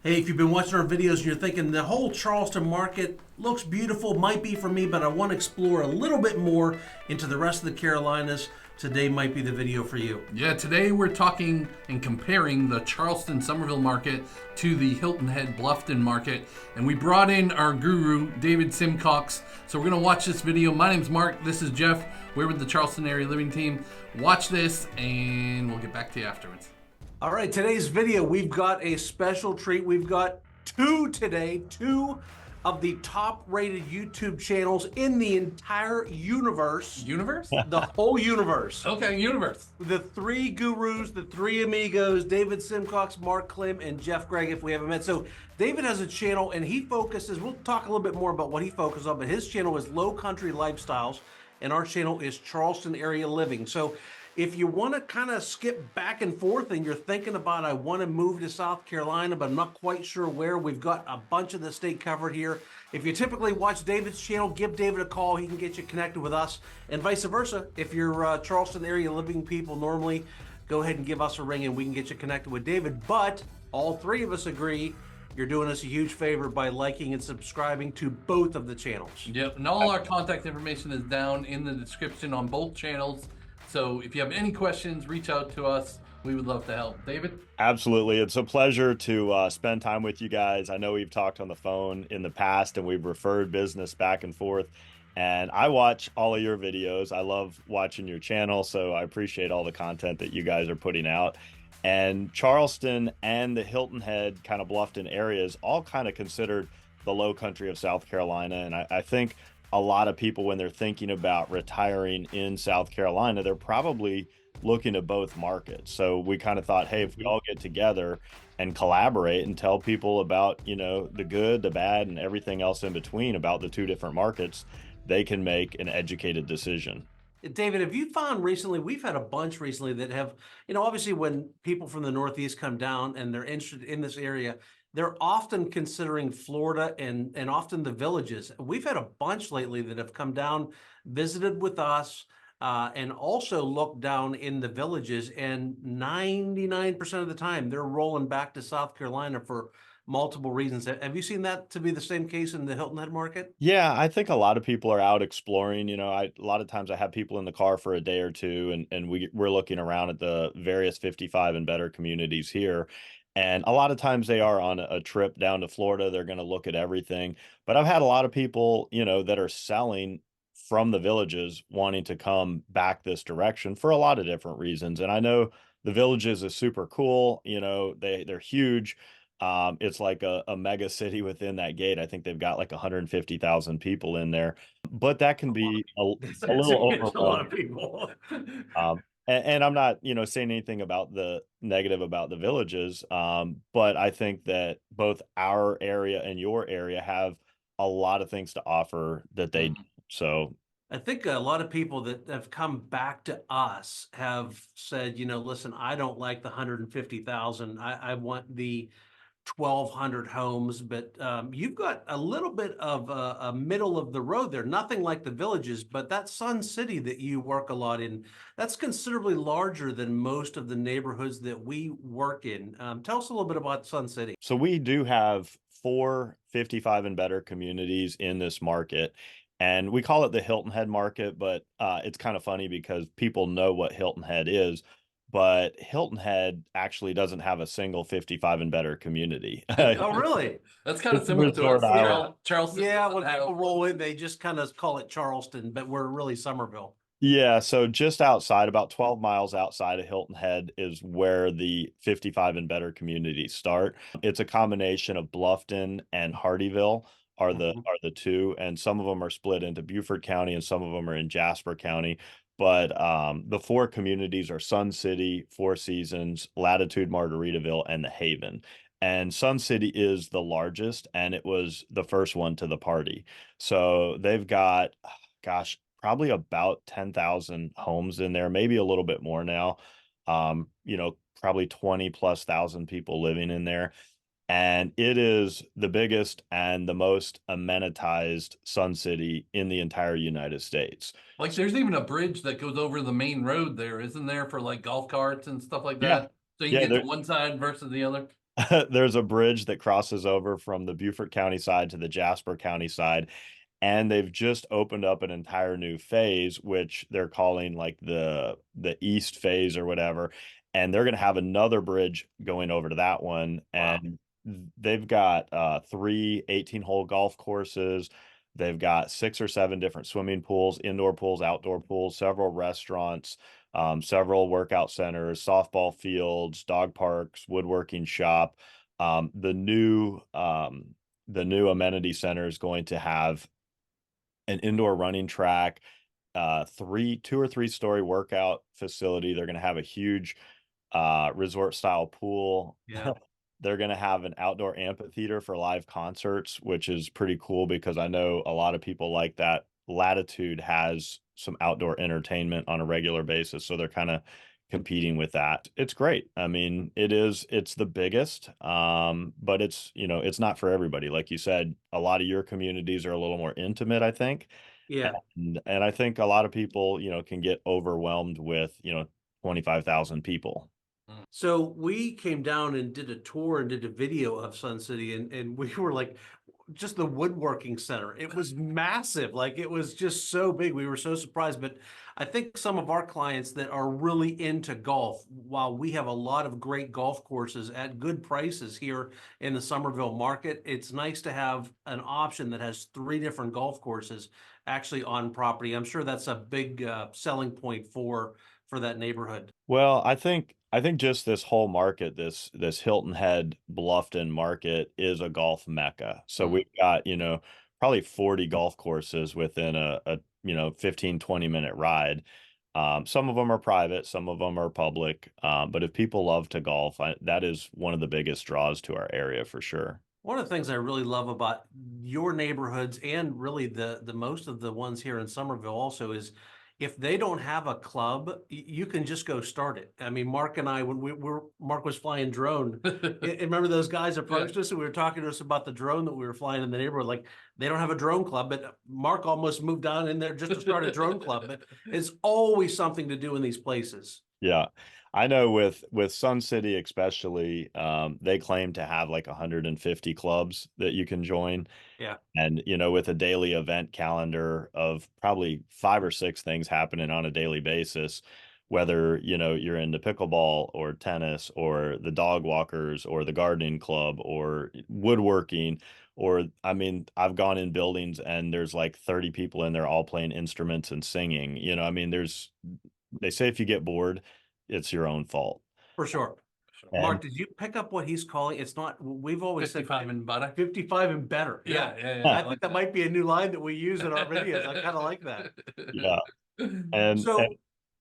Hey, if you've been watching our videos and you're thinking the whole Charleston market looks beautiful, might be for me, but I want to explore a little bit more into the rest of the Carolinas, today might be the video for you. Yeah, today we're talking and comparing the Charleston Summerville Market to the Hilton Head Bluffton Market. And we brought in our guru, David Simcox. So we're going to watch this video. My name's Mark. This is Jeff. We're with the Charleston Area Living Team. Watch this and we'll get back to you afterwards. All right, today's video, we've got a special treat. We've got two of the top rated YouTube channels in the entire universe. Universe? The whole universe. Okay, universe. The three gurus, the three amigos, David Simcox, Mark Klim, and Jeff Gregg, if we haven't met. So David has a channel and he focuses, we'll talk a little bit more about what he focuses on, but his channel is Low Country Lifestyles and our channel is Charleston Area Living. So if you want to kind of skip back and forth and you're thinking about, I want to move to South Carolina, but I'm not quite sure where, we've got a bunch of the state covered here. If you typically watch David's channel, give David a call. He can get you connected with us, and vice versa. If you're Charleston area living people normally, go ahead and give us a ring and we can get you connected with David. But all three of us agree you're doing us a huge favor by liking and subscribing to both of the channels. Yep, and all our contact information is down in the description on both channels. So if you have any questions, reach out to us. We would love to help. David? Absolutely. It's a pleasure to spend time with you guys. I know we've talked on the phone in the past and we've referred business back and forth. And I watch all of your videos. I love watching your channel. So I appreciate all the content that you guys are putting out. And Charleston and the Hilton Head kind of Bluffton areas all kind of considered the low country of South Carolina. And I think a lot of people, when they're thinking about retiring in South Carolina, they're probably looking at both markets. So we kind of thought, hey, if we all get together and collaborate and tell people about, you know, the good, the bad, and everything else in between about the two different markets, they can make an educated decision. David, have you found recently, we've had a bunch recently that have, you know, obviously when people from the Northeast come down and they're interested in this area, they're often considering Florida and often the villages. We've had a bunch lately that have come down, visited with us, and also looked down in the villages. And 99% of the time, they're rolling back to South Carolina for multiple reasons. Have you seen that to be the same case in the Hilton Head market? Yeah, I think a lot of people are out exploring. You know, a lot of times I have people in the car for a day or two, and we're looking around at the various 55 and better communities here. And a lot of times they are on a trip down to Florida. They're going to look at everything. But I've had a lot of people, you know, that are selling from the villages wanting to come back this direction for a lot of different reasons. And I know the villages is super cool. You know, they're huge. It's like a mega city within that gate. I think they've got like 150,000 people in there, but that can be a little It's a lot of overwhelming. people. And I'm not, you know, saying anything about the negative about the villages, but I think that both our area and your area have a lot of things to offer that they do. So I think a lot of people that have come back to us have said, you know, listen, I don't like the 150,000. I want the 1,200 homes, but you've got a little bit of a middle of the road there. Nothing like the villages, but that Sun City that you work a lot in, that's considerably larger than most of the neighborhoods that we work in. Tell us a little bit about Sun City. So we do have 4 55 and better communities in this market. And we call it the Hilton Head market, but it's kind of funny because people know what Hilton Head is, but Hilton Head actually doesn't have a single 55 and better community. Oh, really? That's kind of It's similar to Resort us. Island. Charleston. Yeah, when people roll in, they just kind of call it Charleston, but we're really Summerville. Yeah, so just outside, about 12 miles outside of Hilton Head is where the 55 and better communities start. It's a combination of Bluffton and Hardyville are the two, and some of them are split into Beaufort County and some of them are in Jasper County. But the four communities are Sun City, Four Seasons, Latitude Margaritaville, and the Haven. And Sun City is the largest, and it was the first one to the party. So they've got, gosh, probably about 10,000 homes in there, maybe a little bit more now. You know, probably 20 plus thousand people living in there. And it is the biggest and the most amenitized Sun City in the entire United States. Like there's even a bridge that goes over the main road there, isn't there, for like golf carts and stuff like Yeah. that? So you Yeah, can get there, to one side versus the other. there's a bridge that crosses over from the Beaufort County side to the Jasper County side, and they've just opened up an entire new phase, which they're calling like the East phase or whatever. And they're going to have another bridge going over to that one, Wow. and they've got three 18-hole golf courses. They've got 6 or 7 different swimming pools, indoor pools, outdoor pools, several restaurants, several workout centers, softball fields, dog parks, woodworking shop. The new amenity center is going to have an indoor running track, 2 or 3 story workout facility. They're going to have a huge resort style pool. Yeah. They're going to have an outdoor amphitheater for live concerts, which is pretty cool because I know a lot of people like that. Latitude has some outdoor entertainment on a regular basis, so they're kind of competing with that. It's great. I mean, it's the biggest, but it's not for everybody. Like you said, a lot of your communities are a little more intimate, I think. Yeah. And I think a lot of people, can get overwhelmed with, 25,000 people. So we came down and did a tour and did a video of Sun City, and we were like, just the woodworking center. It was massive. Like it was just so big. We were so surprised. But I think some of our clients that are really into golf, while we have a lot of great golf courses at good prices here in the Summerville market, it's nice to have an option that has 3 different golf courses actually on property. I'm sure that's a big selling point for that neighborhood. Well, I think just this whole market, this Hilton Head Bluffton market is a golf mecca. So Mm. we've got, probably 40 golf courses within a 15, 20-minute ride. Some of them are private, some of them are public. But if people love to golf, that is one of the biggest draws to our area for sure. One of the things I really love about your neighborhoods and really the most of the ones here in Somerville also is if they don't have a club, you can just go start it. I mean, Mark and I, when Mark was flying drone, and remember those guys approached us and we were talking to us about the drone that we were flying in the neighborhood. Like they don't have a drone club, but Mark almost moved down in there just to start a drone club. But it's always something to do in these places. Yeah. I know with Sun City especially, they claim to have like 150 clubs that you can join. Yeah. And, with a daily event calendar of probably 5 or 6 things happening on a daily basis, whether, you're into pickleball or tennis or the dog walkers or the gardening club or woodworking, or I mean, I've gone in buildings and there's like 30 people in there all playing instruments and singing. I mean, they say if you get bored, it's your own fault. For sure. And Mark, did you pick up what he's calling? It's not, we've always said 55 and butter. 55 and better. Yeah. I think that might be a new line that we use in our videos. I kind of like that. yeah, and So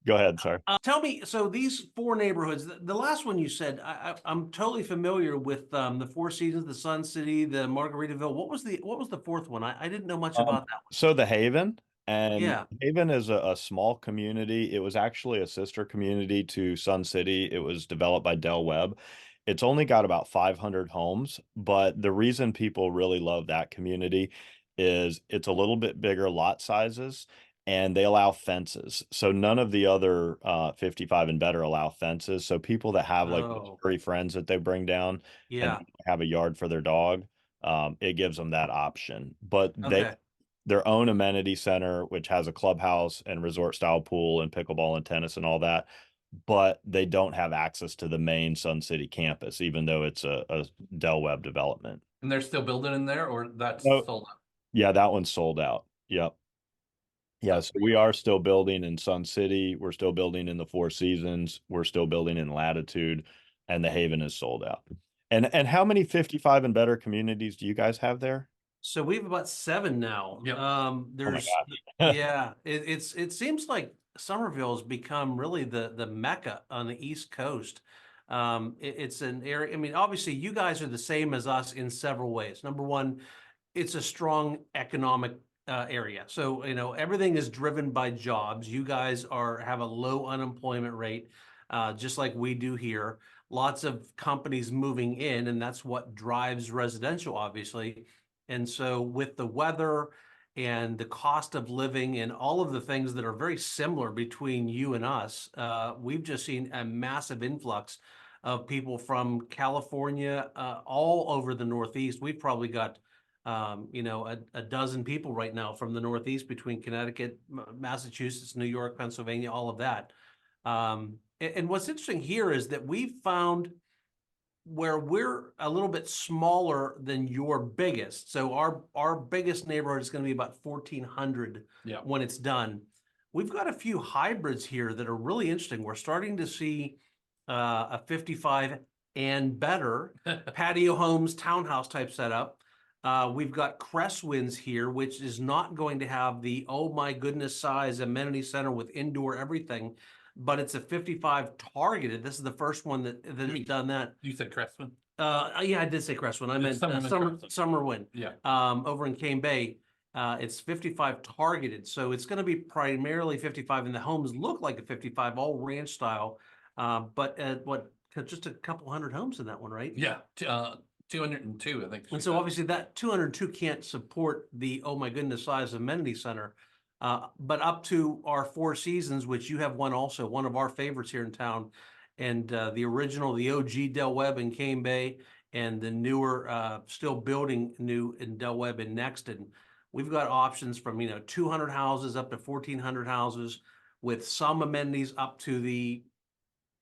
go ahead, sorry. tell me, so these 4 neighborhoods, the last one you said, I'm totally familiar with the Four Seasons, the Sun City, the Margaritaville. What was the fourth one? I didn't know much about that So the Haven, one. and Yeah. Haven is a small community. It was actually a sister community to Sun City. It was developed by Del Webb. It's only got about 500 homes, but the reason people really love that community is it's a little bit bigger lot sizes and they allow fences. So none of the other 55 and better allow fences. So people that have like those Oh, furry friends that they bring down yeah. and have a yard for their dog, it gives them that option. But Okay. their own amenity center, which has a clubhouse and resort style pool and pickleball and tennis and all that. But they don't have access to the main Sun City campus, even though it's a Del Webb development. And they're still building in there, or that's So, sold out? yeah, that one's sold out. Yep. Yeah, so we are still building in Sun City. We're still building in the Four Seasons. We're still building in Latitude, and the Haven is sold out. And how many 55 and better communities do you guys have there? So we have about 7 now. Yep. Oh my There's, gosh. yeah, it seems like Somerville's become really the mecca on the East Coast. It's an area. I mean, obviously, you guys are the same as us in several ways. Number one, it's a strong economic area. So everything is driven by jobs. You guys have a low unemployment rate, just like we do here. Lots of companies moving in, and that's what drives residential, obviously. And so with the weather and the cost of living and all of the things that are very similar between you and us, we've just seen a massive influx of people from California, all over the Northeast. We've probably got, a dozen people right now from the Northeast between Connecticut, Massachusetts, New York, Pennsylvania, all of that. And what's interesting here is that we found where we're a little bit smaller than your biggest. So our biggest neighborhood is going to be about 1,400 when it's done. We've got a few hybrids here that are really interesting. We're starting to see a 55 and better patio homes, townhouse type setup. We've got Cresswinds here, which is not going to have the, oh my goodness, size amenity center with indoor everything, but it's a 55 targeted. This is the first one that's done that. You said Crestman? Yeah, I did say Crestwind. I meant Summerwind. Yeah. Over in Cane Bay. It's 55 targeted, so it's going to be primarily 55, and the homes look like a 55, all ranch style. But just a couple hundred homes in that one, right? Yeah, 202, I think. And so obviously that 202 can't support the, oh my goodness, size amenity center. But up to our Four Seasons, which you have one also, one of our favorites here in town, and the original, the OG Del Webb in Cane Bay, and the newer, still building new in Del Webb in Nexton. We've got options from 200 houses up to 1,400 houses, with some amenities up to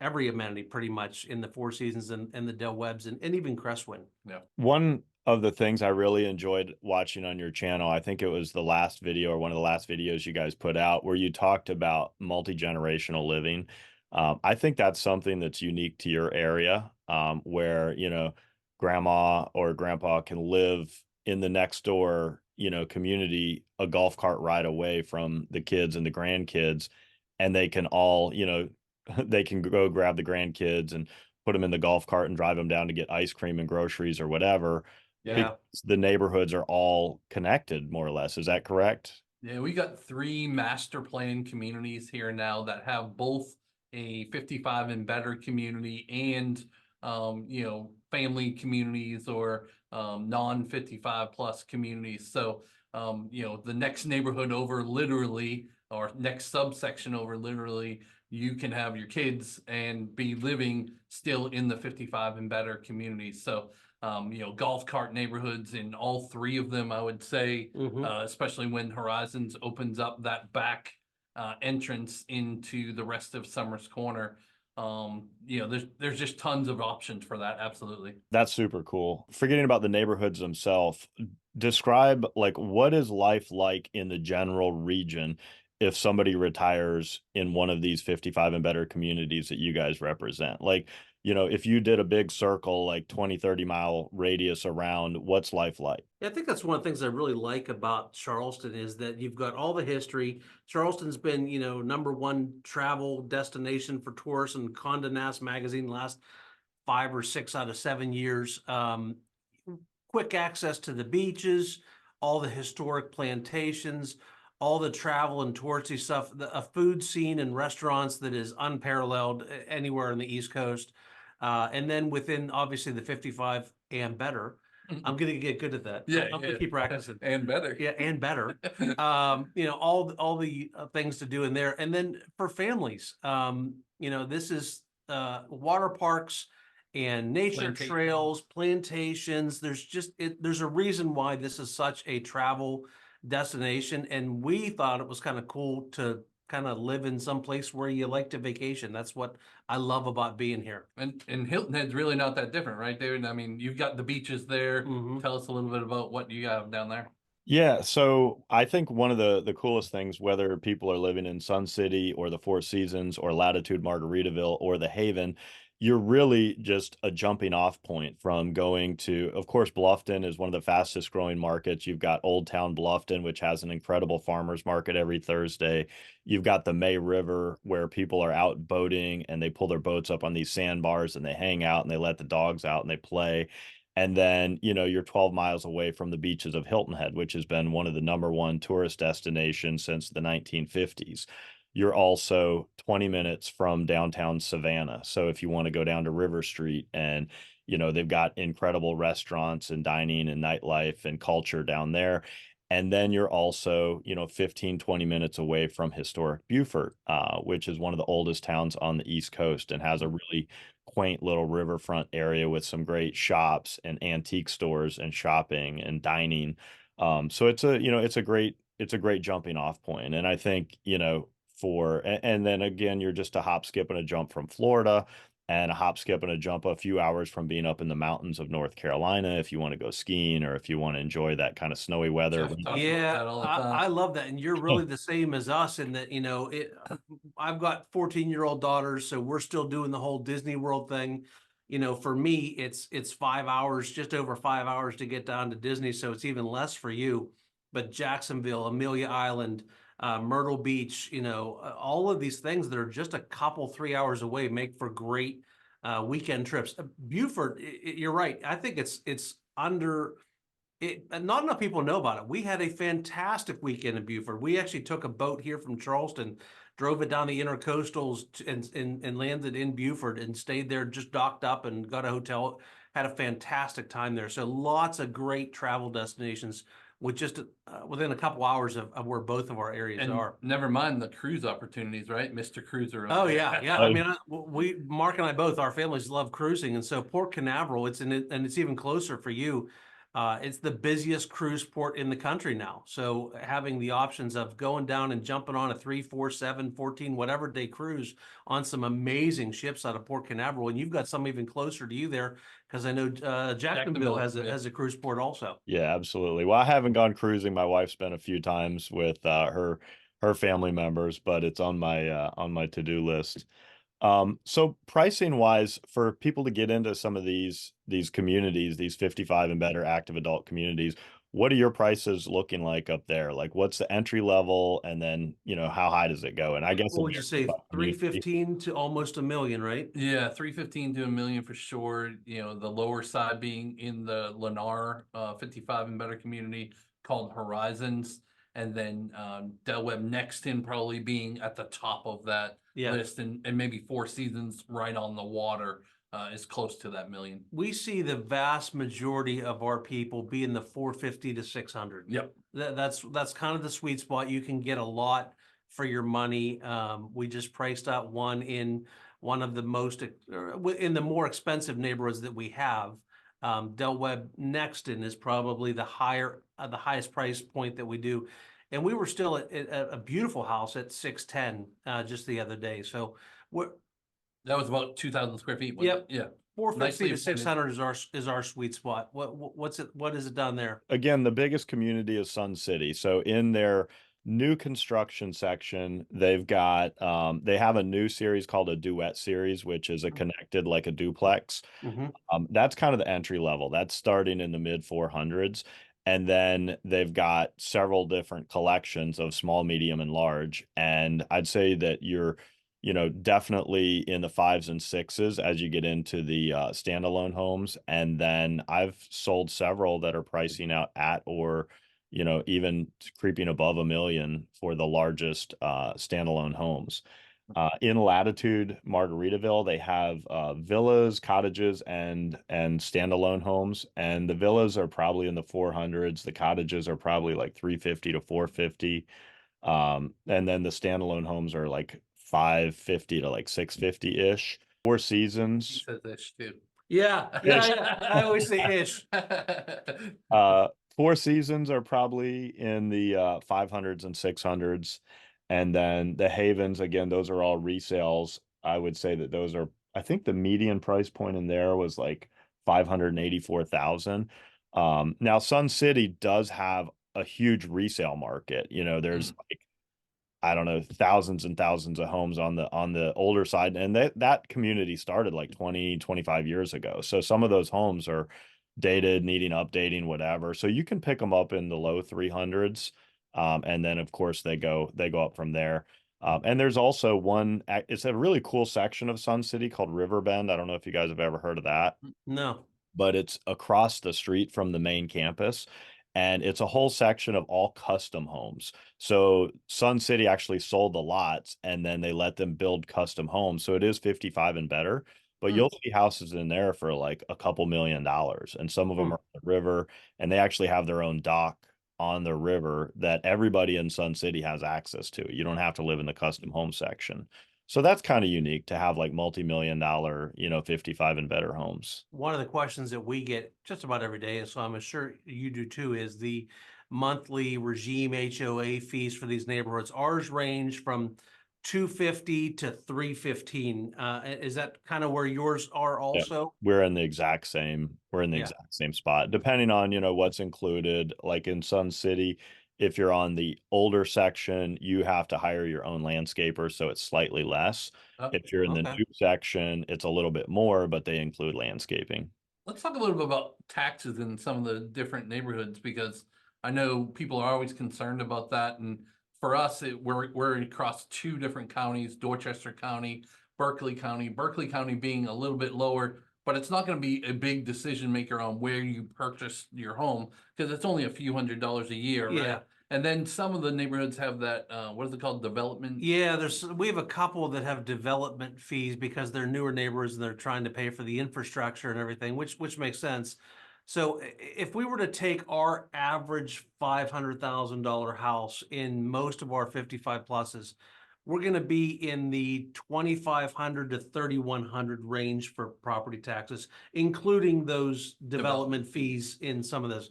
every amenity pretty much in the Four Seasons and the Del Webbs and even Crestwind. Yeah. One of the things I really enjoyed watching on your channel, I think it was the last video or one of the last videos you guys put out, where you talked about multi-generational living. I think that's something that's unique to your area, where, grandma or grandpa can live in the next door, community, a golf cart ride away from the kids and the grandkids, and they can all, they can go grab the grandkids and put them in the golf cart and drive them down to get ice cream and groceries or whatever. Yeah. The neighborhoods are all connected, more or less. Is that correct? Yeah, we got 3 master plan communities here now that have both a 55 and better community and, family communities or non-55 plus communities. So, the next neighborhood over literally, or next subsection over literally, you can have your kids and be living still in the 55 and better communities. So, golf cart neighborhoods in all 3 of them, I would say, especially when Horizons opens up that back entrance into the rest of Summers Corner. There's just tons of options for that. Absolutely. That's super cool. Forgetting about the neighborhoods themselves, describe what is life like in the general region if somebody retires in one of these 55 and better communities that you guys represent. If you did a big circle, 20, 30-mile radius around, what's life like? Yeah, I think that's one of the things I really like about Charleston is that you've got all the history. Charleston's been, #1 travel destination for tourists in Condé Nast magazine the last 5 or 6 out of 7 years. Quick access to the beaches, all the historic plantations, all the travel and touristy stuff, a food scene and restaurants that is unparalleled anywhere on the East Coast. And then within obviously the 55 and better, I'm going to get good at that. Yeah, I'm going to keep practicing. And better. Yeah, and better. All the things to do in there. And then for families, this is water parks and nature trails, plantations. There's a reason why this is such a travel destination, and we thought it was kind of cool to kind of live in some place where you like to vacation. That's what I love about being here. And Hilton Head's really not that different, right, David? I mean, you've got the beaches there. Tell us a little bit about what you have down there. Yeah, so I think one of the coolest things, whether people are living in Sun City or the Four Seasons or Latitude Margaritaville or the Haven, you're really just a jumping off point from going to, of course, Bluffton is one of the fastest growing markets. You've got Old Town Bluffton, which has an incredible farmers market every Thursday. You've got the May River, where people are out boating and they pull their boats up on these sandbars and they hang out and they let the dogs out and they play. And then, you're 12 miles away from the beaches of Hilton Head, which has been one of the #1 tourist destinations since the 1950s. You're also 20 minutes from downtown Savannah. So if you want to go down to River Street and, they've got incredible restaurants and dining and nightlife and culture down there. And then you're also, 15, 20 minutes away from historic Beaufort, which is one of the oldest towns on the East Coast and has a really quaint little riverfront area with some great shops and antique stores and shopping and dining. So it's a great jumping off point. And I think, and then again, you're just a hop, skip, and a jump from Florida, and a hop, skip, and a jump a few hours from being up in the mountains of North Carolina if you want to go skiing or if you want to enjoy that kind of snowy weather. Jeff talks about Yeah, that all the time. I love that. And you're really the same as us in that, I've got 14-year-old daughters, so we're still doing the whole Disney World thing. For me, it's 5 hours, just over 5 hours to get down to Disney. So it's even less for you. But Jacksonville, Amelia Island, Myrtle Beach, all of these things that are just a couple, 3 hours away make for great weekend trips. Beaufort, you're right. I think it's under it. Not enough people know about it. We had a fantastic weekend in Beaufort. We actually took a boat here from Charleston, drove it down the intercoastals and landed in Beaufort and stayed there, just docked up and got a hotel. Had a fantastic time there. So lots of great travel destinations with just within a couple hours of where both of our areas And are. never mind the cruise opportunities, right? Mr. Cruiser. Oh yeah, yeah. I mean, Mark and I both, our families love cruising, and so Port Canaveral, it's even closer for you. It's the busiest cruise port in the country now. So having the options of going down and jumping on a 3, 4, 7, 14, whatever day cruise on some amazing ships out of Port Canaveral, and you've got some even closer to you there because I know Jacksonville has a cruise port also. Yeah, absolutely. Well, I haven't gone cruising. My wife's been a few times with her family members, but it's on my to-do list. So pricing wise, for people to get into some of these communities, these 55 and better active adult communities, what are your prices looking like up there? Like what's the entry level, and then, how high does it go? And I guess What would you say, 315 to almost $1 million, right? Yeah, 315 to $1 million for sure. The lower side being in the Lennar 55 and better community called Horizons, and then Del Webb Nexton probably being at the top of that list, and maybe Four Seasons right on the water is close to that $1 million. We see the vast majority of our people be in the 450 to 600. Yep. That's kind of the sweet spot. You can get a lot for your money. We just priced out one in one of the in the more expensive neighborhoods that we have. Del Webb Nexton is probably the highest price point that we do. And we were still at a beautiful house at 610 just the other day. So that was about 2,000 square feet. Yep. Yeah. 450 to 600 is our sweet spot. What is it down there? Again, the biggest community is Sun City. So in their new construction section, they have a new series called a Duet series, which is a connected like a duplex. That's kind of the entry level. That's starting in the mid 400s. And then they've got several different collections of small, medium, and large. And I'd say that you're, definitely in the 5s and 6s as you get into the standalone homes. And then I've sold several that are pricing out at or, even creeping above $1 million for the largest standalone homes. In Latitude, Margaritaville, they have villas, cottages, and standalone homes. And the villas are probably in the 400s. The cottages are probably like 350 to 450. And then the standalone homes are like 550 to like 650-ish. Four Seasons. He says ish too. Yeah. I always say ish. Four Seasons are probably in the 500s and 600s. And then the Havens, again, those are all resales. I would say that I think the median price point in there was like 584,000. Now Sun City does have a huge resale market. There's like, I don't know, thousands and thousands of homes on the older side. And that community started like 20, 25 years ago. So some of those homes are dated, needing updating, whatever. So you can pick them up in the low 300s. And then of course they go up from there. And there's also it's a really cool section of Sun City called Riverbend. I don't know if you guys have ever heard of that. No. But it's across the street from the main campus. And it's a whole section of all custom homes. So Sun City actually sold the lots and then they let them build custom homes. So it is 55 and better. But you'll see houses in there for like a couple $1 million. And some of them are on the river, and they actually have their own dock on the river that everybody in Sun City has access to. You don't have to live in the custom home section. So that's kind of unique to have like multi-million dollar, 55 and better homes. One of the questions that we get just about every day, and so I'm sure you do too, is the monthly regime HOA fees for these neighborhoods. Ours range from 250 to 315. Is that kind of where yours are Yeah, also? we're in the exact same, Yeah. spot, depending on, what's included. Like in Sun City, if you're on the older section, you have to hire your own landscaper, so it's slightly less. If you're in the Okay. new section, it's a little bit more, but they include landscaping. Let's talk a little bit about taxes in some of the different neighborhoods because I know people are always concerned about that. And for us, we're across two different counties, Dorchester County, Berkeley County. Berkeley County being a little bit lower, but it's not going to be a big decision maker on where you purchase your home because it's only a few $100s a year, Yeah. right? And then some of the neighborhoods have that, what is it called, development? Yeah, we have a couple that have development fees because they're newer neighborhoods and they're trying to pay for the infrastructure and everything, which makes sense. So if we were to take our average $500,000 house in most of our 55 pluses, we're going to be in the 2,500 to 3,100 range for property taxes, including those development fees in some of those.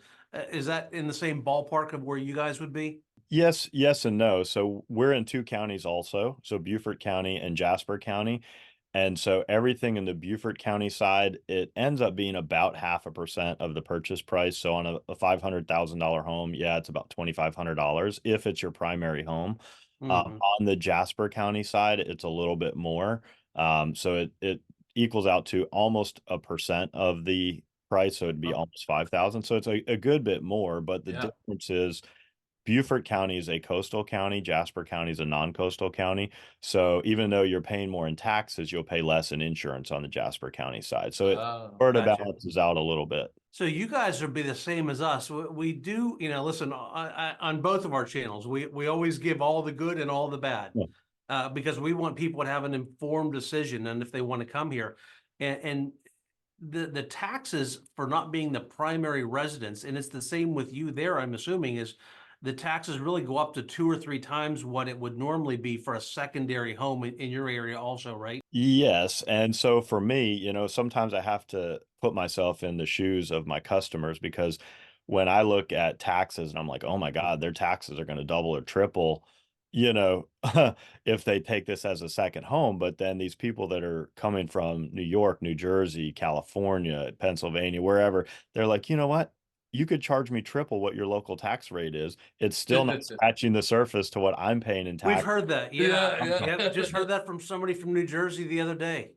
Is that in the same ballpark of where you guys would be? Yes and no. So we're in two counties also, so Beaufort County and Jasper County. And so everything in the Beaufort County side, it ends up being about 0.5% of the purchase price. So on a $500,000 home, yeah, it's about $2,500 if it's your primary home. Hmm. On the Jasper County side, it's a little bit more. So it equals out to almost 1% of the price. So it'd be Oh, almost 5,000. So it's a good bit more, but the yeah. difference is Beaufort County is a coastal county. Jasper County is a non-coastal county. So even though you're paying more in taxes, you'll pay less in insurance on the Jasper County side. So it sort of Gotcha. balances out a little bit. So you guys would be the same as us. We do, listen, on both of our channels, we always give all the good and all the bad, Yeah. because we want people to have an informed decision and if they want to come here. And the taxes for not being the primary residence, and it's the same with you there, I'm assuming, is the taxes really go up to 2 or 3 times what it would normally be for a secondary home in your area also, right? Yes. And so for me, sometimes I have to put myself in the shoes of my customers because when I look at taxes and I'm like, oh my God, their taxes are going to double or triple, you know, if they take this as a second home. But then these people that are coming from New York, New Jersey, California, Pennsylvania, wherever, they're like, you know what? You could charge me triple what your local tax rate is. It's still not scratching the surface to what I'm paying in We've tax. heard that. Yeah, Yeah. Yep. Just yeah. heard that from somebody from New Jersey the other day.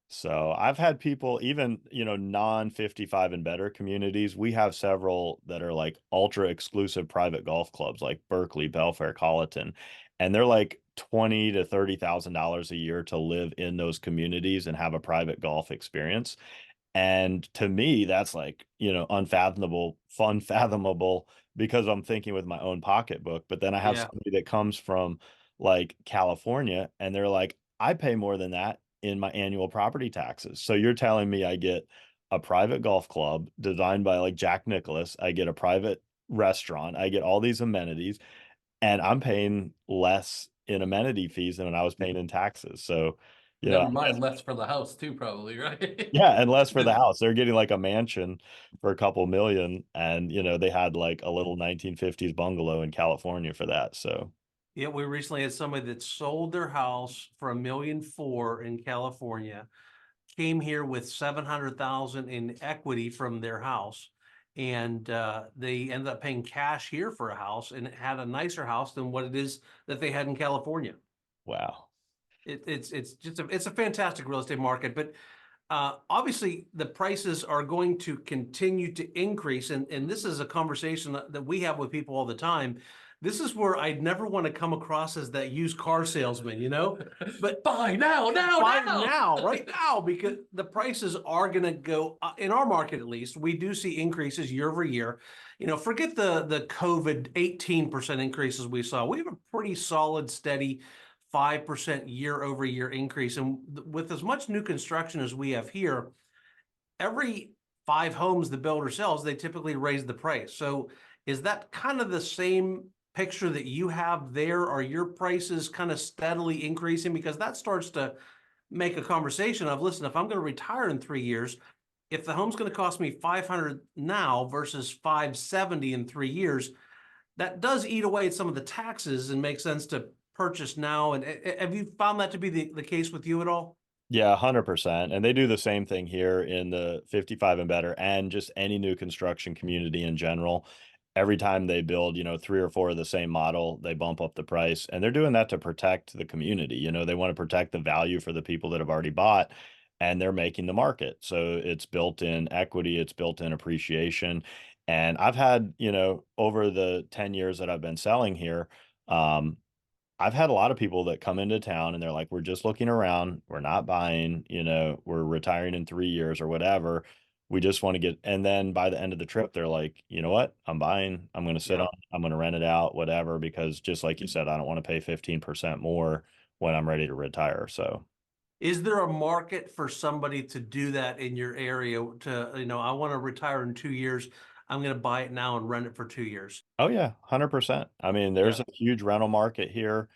So I've had people, even, non 55 and better communities. We have several that are like ultra exclusive private golf clubs like Berkeley, Belfair, Colleton. And they're like 20 to $30,000 a year to live in those communities and have a private golf experience. And to me, that's like, unfathomable, fun, fathomable because I'm thinking with my own pocketbook. But then I have Yeah. somebody that comes from like California and they're like, I pay more than that in my annual property taxes. So you're telling me I get a private golf club designed by like Jack Nicklaus, I get a private restaurant, I get all these amenities, and I'm paying less in amenity fees than I was paying in taxes. So, Never mind, less for the house too, probably, right? yeah, and less for the house. They're getting like a mansion for a couple million, and they had like a little 1950s bungalow in California for that. So, Yeah, we recently had somebody that sold their house for 1,400,000 in California, came here with 700,000 in equity from their house. And they ended up paying cash here for a house and it had a nicer house than what it is that they had in California. wow. It's a fantastic real estate market, but obviously the prices are going to continue to increase, and this is a conversation that we have with people all the time. This is where I'd never want to come across as that used car salesman, but Buy now, buy now. right now, because the prices are going to go in our market. At least we do see increases year over year. Forget the COVID 18% increases we saw. We have a pretty solid, steady 5% year over year increase. And with as much new construction as we have here, every 5 homes the builder sells, they typically raise the price. So Is that kind of the same picture that you have there? Are your prices kind of steadily increasing? Because that starts to make a conversation of, listen, if I'm going to retire in 3 years, if the home's going to cost me 500 now versus 570 in 3 years, that does eat away at some of the taxes and make sense to purchase now. And have you found that to be the case with you at all? Yeah, 100%. And they do the same thing here in the 55 and better and just any new construction community in general. Every time they build, 3 or 4 of the same model, they bump up the price. And they're doing that to protect the community. They want to protect the value for the people that have already bought, and they're making the market. So it's built in equity, it's built in appreciation. And I've had, over the 10 years that I've been selling here, um, I've had a lot of people that come into town and they're like, we're just looking around. We're not buying, we're retiring in 3 years or whatever. We just want to get, and then by the end of the trip, they're like, you know what? I'm buying. I'm going to sit Yeah. on, I'm going to rent it out, whatever, because just like you said, I don't want to pay 15% more when I'm ready to retire. So, Is there a market for somebody to do that in your area to, I want to retire in 2 years. I'm going to buy it now and rent it for 2 years. oh yeah, 100%. I mean, there's Yeah. a huge rental market here.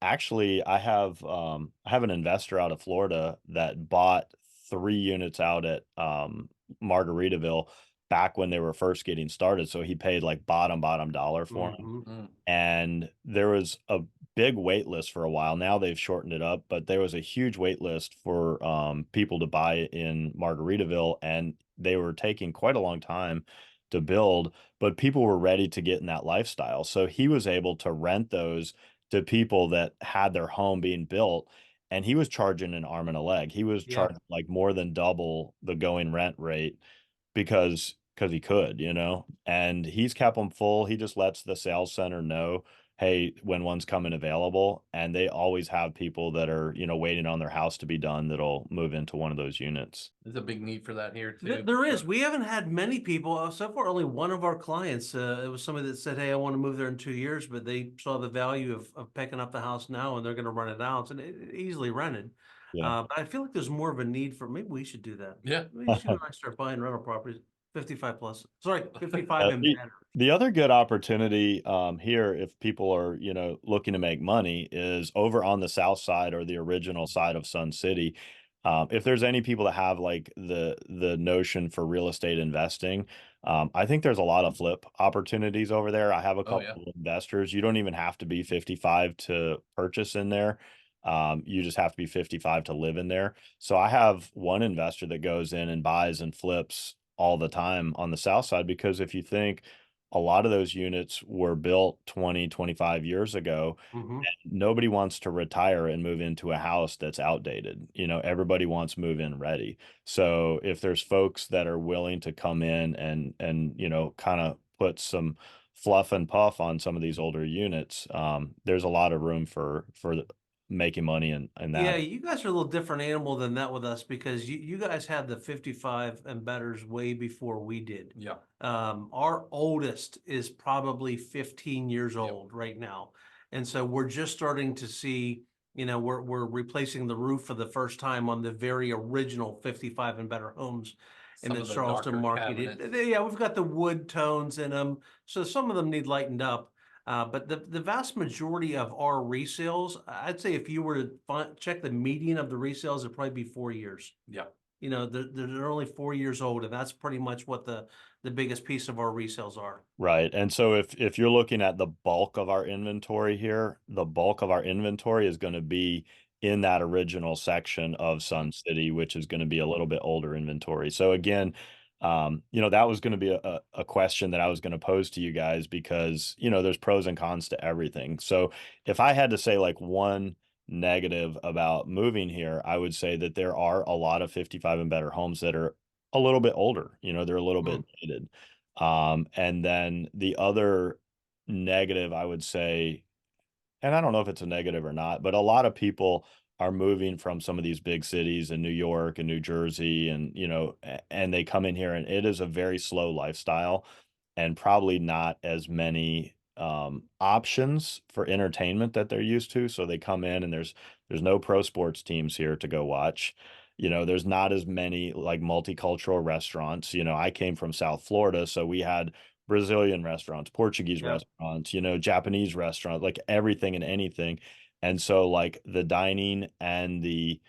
Actually, I have an investor out of Florida that bought 3 units out at Margaritaville back when they were first getting started. So he paid like bottom dollar for them. Mhm. Mm. And there was a big wait list for a while. Now they've shortened it up, but there was a huge wait list for people to buy in Margaritaville, and they were taking quite a long time to build, but people were ready to get in that lifestyle. So he was able to rent those to people that had their home being built, and he was charging an arm and a leg. He was Yeah. charging like more than double the going rent rate because he could, and he's kept them full. He just lets the sales center know, hey, when one's coming available, and they always have people that are, waiting on their house to be done that'll move into one of those units. There's a big need for that here too. There is. We haven't had many people. So far, only one of our clients. It was somebody that said, "Hey, I want to move there in 2 years," but they saw the value of picking up the house now, and they're going to run it out, and it easily rented. Yeah. But I feel like there's more of a need for. Maybe we should do that. Yeah. Maybe you and I start buying rental properties, 55 plus. Sorry, 55 and The, better. the other good opportunity here, if people are, looking to make money, is over on the south side or the original side of Sun City. If there's any people that have like the notion for real estate investing, I think there's a lot of flip opportunities over there. I have a Oh couple yeah. of investors. You don't even have to be 55 to purchase in there. You just have to be 55 to live in there. So I have one investor that goes in and buys and flips all the time on the south side, because if you think a lot of those units were built 20, 25 years ago, Hmm. nobody wants to retire and move into a house that's outdated. Everybody wants move in ready. So if there's folks that are willing to come in and kind of put some fluff and puff on some of these older units, there's a lot of room for making money in Yeah, that. you guys are a little different animal than that with us because you guys had the 55 and betters way before we did. Yeah. Our oldest is probably 15 years Yep. old right now. And so we're just starting to see, we're replacing the roof for the first time on the very original 55 and better homes in Some the of the Charleston darker market. cabinets. Yeah, we've got the wood tones in them. So some of them need lightened up. But the vast majority of our resales, I'd say if you were to check the median of the resales, it'd probably be 4 years. Yeah. They're only 4 years old, and that's pretty much what the biggest piece of our resales are. Right. And so if you're looking at the bulk of our inventory here, the bulk of our inventory is going to be in that original section of Sun City, which is going to be a little bit older inventory. So again, that was going to be a question that I was going to pose to you guys, because, there's pros and cons to everything. So if I had to say like one negative about moving here, I would say that there are a lot of 55 and better homes that are a little bit older, they're a little bit dated. And then the other negative, I would say, and I don't know if it's a negative or not, but a lot of people are moving from some of these big cities in New York and New Jersey, and and they come in here, and it is a very slow lifestyle, and probably not as many options for entertainment that they're used to. So they come in, and there's no pro sports teams here to go watch. There's not as many like multicultural restaurants. I came from South Florida, so we had Brazilian restaurants, Portuguese Yeah. restaurants, Japanese restaurants, like everything and anything. And so like the dining and the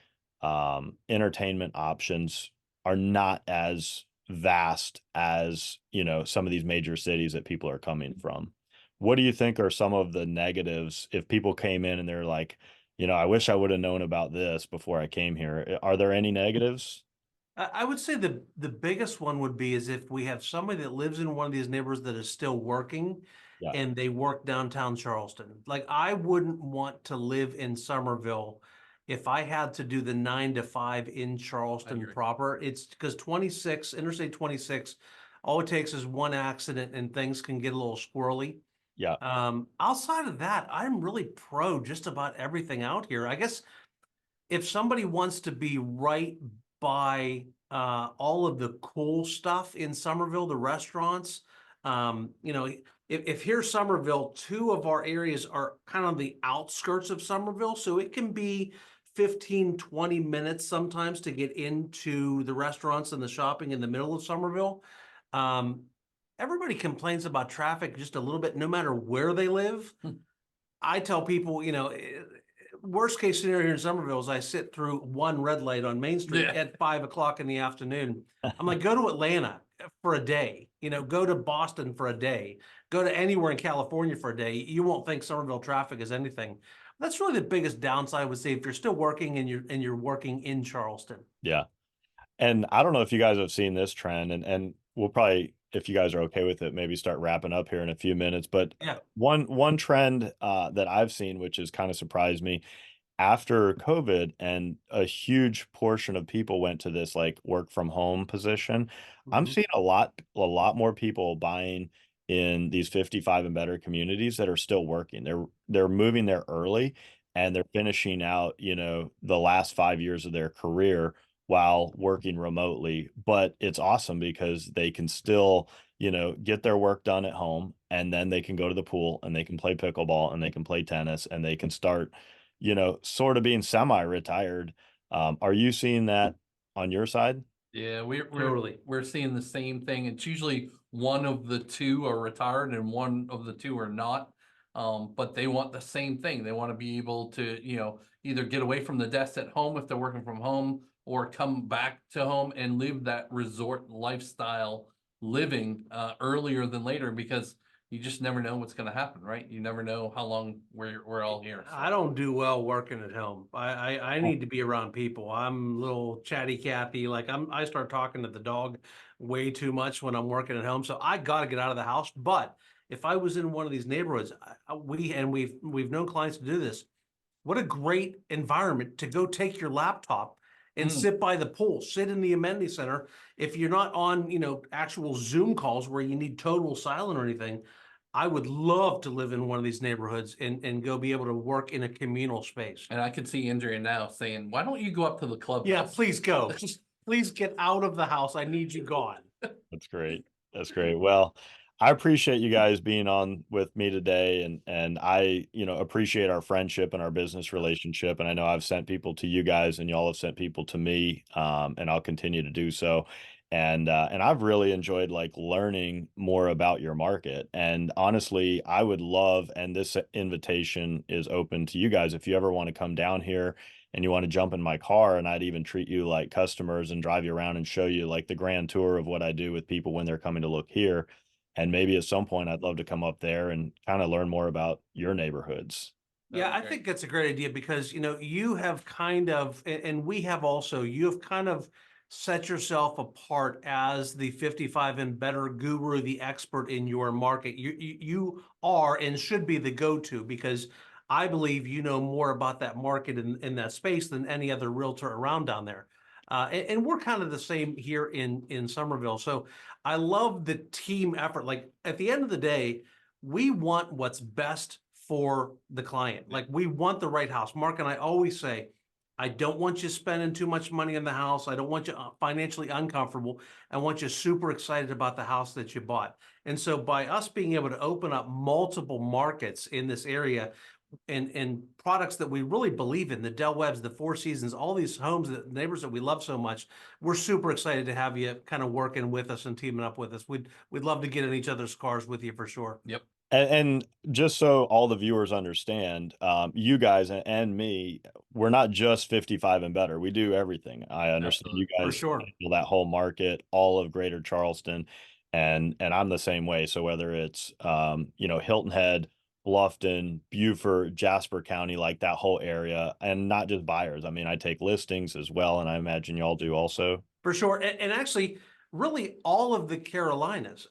entertainment options are not as vast as, some of these major cities that people are coming from. What do you think are some of the negatives if people came in and they're like, I wish I would have known about this before I came here? Are there any negatives? I would say the biggest one would be is if we have somebody that lives in one of these neighborhoods that is still working Yeah. and they work downtown Charleston. Like I wouldn't want to live in Summerville if I had to do the 9 to 5 in Charleston agree. proper. It's because Interstate 26, all it takes is one accident and things can get a little squirrely. Yeah. Outside of that, I'm really pro just about everything out here. I guess if somebody wants to be right by all of the cool stuff in Somerville, the restaurants, if here's Somerville, two of our areas are kind of the outskirts of Somerville, so it can be 15, 20 minutes sometimes to get into the restaurants and the shopping in the middle of Somerville. Um, Everybody complains about traffic just a little bit, no matter where they live. I tell people, worst case scenario here in Somerville is I sit through one red light on Main Street Yeah. at 5 o'clock in the afternoon. I'm like, go to Atlanta for a day, go to Boston for a day, go to anywhere in California for a day. You won't think Somerville traffic is anything. That's really the biggest downside I would say if you're still working and you're working in Charleston. Yeah. And I don't know if you guys have seen this trend, and we'll probably, if you guys are okay with it, maybe start wrapping up here in a few minutes. But Yeah. one trend that I've seen, which has kind of surprised me, after COVID, and a huge portion of people went to this like work from home position. I'm Mhm. seeing a lot more people buying in these 55 and better communities that are still working. They're moving there early and they're finishing out, the last 5 years of their career while working remotely. But it's awesome because they can still, get their work done at home, and then they can go to the pool and they can play pickleball and they can play tennis and they can start, sort of being semi-retired. Are you seeing that on your side? Yeah, Totally. we're seeing the same thing. It's usually one of the two are retired and one of the two are not. But they want the same thing. They want to be able to, either get away from the desk at home if they're working from home, or come back to home and live that resort lifestyle living earlier than later, because you just never know what's going to happen, right? You never know how long we're all here. So. I don't do well working at home. I need to be around people. I'm a little chatty Cathy. Like I start talking to the dog way too much when I'm working at home. So I got to get out of the house. But if I was in one of these neighborhoods, we've known clients to do this. What a great environment to go take your laptop and sit by the pool, sit in the amenity center. If you're not on, actual Zoom calls where you need total silent or anything, I would love to live in one of these neighborhoods and go be able to work in a communal space. And I could see Andrea now saying, "Why don't you go up to the club?" Yeah, please go. Please get out of the house. I need you gone. That's great. That's great. Well, I appreciate you guys being on with me today, and I, appreciate our friendship and our business relationship. And I know I've sent people to you guys, and y'all have sent people to me, and I'll continue to do so. And I've really enjoyed like learning more about your market. And honestly, I would love, and this invitation is open to you guys, if you ever want to come down here and you want to jump in my car, and I'd even treat you like customers and drive you around and show you like the grand tour of what I do with people when they're coming to look here. And maybe at some point I'd love to come up there and kind of learn more about your neighborhoods. Yeah, I think that's a great idea because, you have kind of, and we have also, you have kind of set yourself apart as the 55 and better guru, the expert in your market. You are and should be the go-to because I believe you know more about that market in that space than any other realtor around down there. And we're kind of the same here in Somerville. So I love the team effort. Like at the end of the day, we want what's best for the client. Like we want the right house. Mark and I always say, I don't want you spending too much money in the house. I don't want you financially uncomfortable. I want you super excited about the house that you bought. And so by us being able to open up multiple markets in this area, and products that we really believe in, the Del Webbs, the Four Seasons, all these homes, that neighbors that we love so much. We're super excited to have you kind of working with us and teaming up with us. We'd love to get in each other's cars with you for sure. Yep. And just so all the viewers understand, you guys and me, we're not just 55 and better. We do everything. I understand Absolutely. you For guys sure. handle that whole market, all of Greater Charleston, and I'm the same way. So whether it's Hilton Head, Bluffton, Beaufort, Jasper County, like that whole area, and not just buyers. I mean, I take listings as well, and I imagine y'all do also. For sure. And actually, really all of the Carolinas.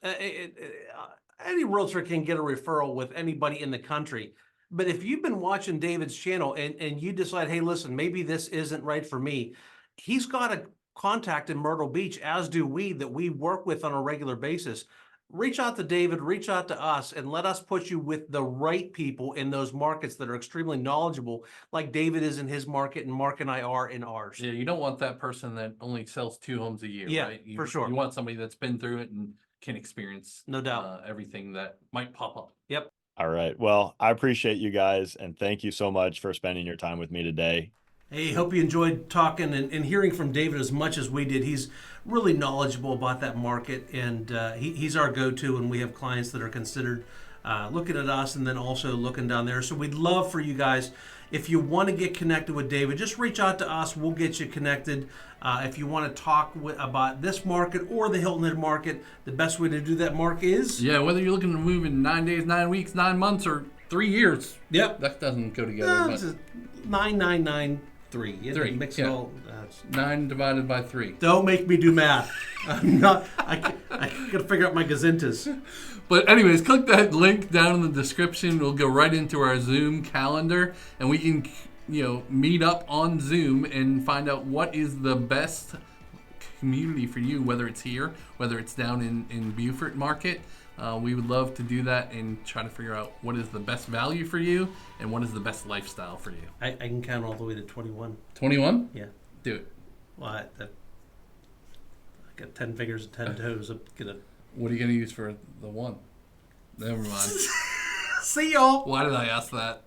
Any realtor can get a referral with anybody in the country. But if you've been watching David's channel and you decide, hey, listen, maybe this isn't right for me, he's got a contact in Myrtle Beach, as do we, that we work with on a regular basis. Reach out to David, reach out to us, and let us put you with the right people in those markets that are extremely knowledgeable, like David is in his market and Mark and I are in ours. Yeah, you don't want that person that only sells 2 homes a year, Yeah, right? for sure. You want somebody that's been through it and can experience No doubt. everything that might pop up. Yep. All right. Well, I appreciate you guys, and thank you so much for spending your time with me today. Hey, hope you enjoyed talking and hearing from David as much as we did. He's really knowledgeable about that market, and he's our go-to when we have clients that are considered looking at us and then also looking down there. So we'd love for you guys, if you want to get connected with David, just reach out to us. We'll get you connected. If you want to talk about this market or the Hilton Head market, the best way to do that, Mark, is? Yeah, whether you're looking to move in 9 days, 9 weeks, 9 months, or 3 years. Yep. That doesn't go together. It's 9993. You Three, mix yeah. it all. 9 divided by 3. Don't make me do math. I'm not. I gotta figure out my gazintas. But anyways, click that link down in the description. We'll go right into our Zoom calendar, and we can, meet up on Zoom and find out what is the best community for you, whether it's here, whether it's down in Beaufort Market. We would love to do that and try to figure out what is the best value for you and what is the best lifestyle for you. I can count all the way to 21. 21? Yeah. Do it. Well, I got 10 fingers and 10 toes. I'm gonna What are you going to use for the one? Never mind. see y'all. Why did I ask that?